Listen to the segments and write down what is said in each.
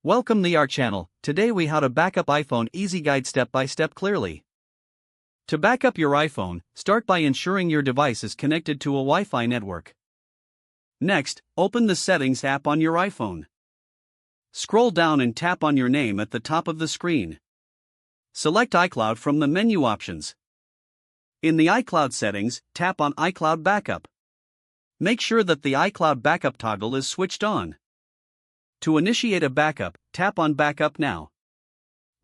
Welcome to our channel. Today we how to backup iPhone easy guide step by step clearly. To back up your iPhone, start by ensuring your device is connected to a Wi-Fi network. Next, open the Settings app on your iPhone. Scroll down and tap on your name at the top of the screen. Select iCloud from the menu options. In the iCloud settings, tap on iCloud Backup. Make sure that the iCloud Backup toggle is switched on. To initiate a backup, tap on Backup Now.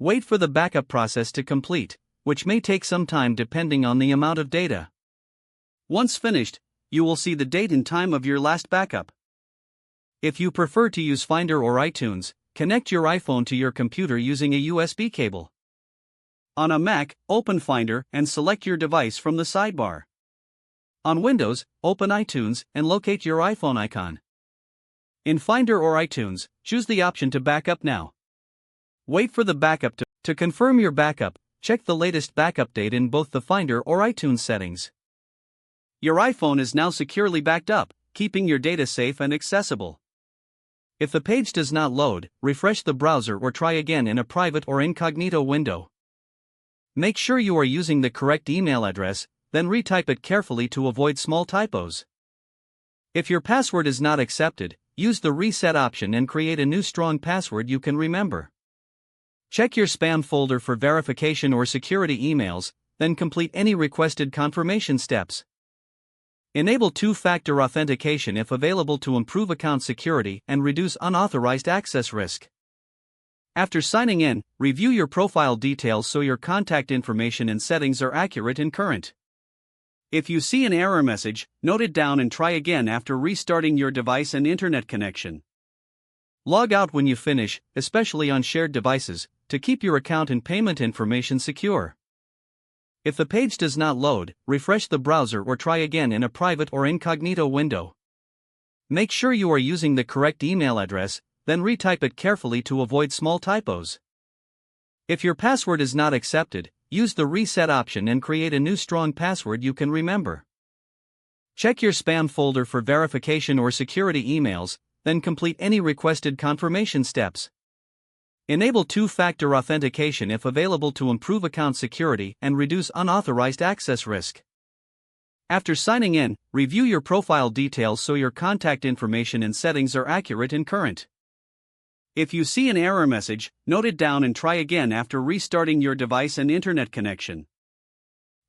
Wait for the backup process to complete, which may take some time depending on the amount of data. Once finished, you will see the date and time of your last backup. If you prefer to use Finder or iTunes, connect your iPhone to your computer using a USB cable. On a Mac, open Finder and select your device from the sidebar. On Windows, open iTunes and locate your iPhone icon. In Finder or iTunes, choose the option to backup now. Wait for the backup to confirm your backup. Check the latest backup date in both the Finder or iTunes settings. Your iPhone is now securely backed up, keeping your data safe and accessible. If the page does not load, refresh the browser or try again in a private or incognito window. Make sure you are using the correct email address, then retype it carefully to avoid small typos. If your password is not accepted, use the reset option and create a new strong password you can remember. Check your spam folder for verification or security emails, then complete any requested confirmation steps. Enable two-factor authentication if available to improve account security and reduce unauthorized access risk. After signing in, review your profile details so your contact information and settings are accurate and current. If you see an error message, note it down and try again after restarting your device and internet connection. Log out when you finish, especially on shared devices, to keep your account and payment information secure. If the page does not load, refresh the browser or try again in a private or incognito window. Make sure you are using the correct email address, then retype it carefully to avoid small typos. If your password is not accepted, use the reset option and create a new strong password you can remember. Check your spam folder for verification or security emails, then complete any requested confirmation steps. Enable two-factor authentication if available to improve account security and reduce unauthorized access risk. After signing in, review your profile details so your contact information and settings are accurate and current. If you see an error message, note it down and try again after restarting your device and internet connection.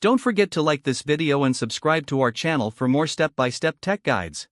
Don't forget to like this video and subscribe to our channel for more step-by-step tech guides.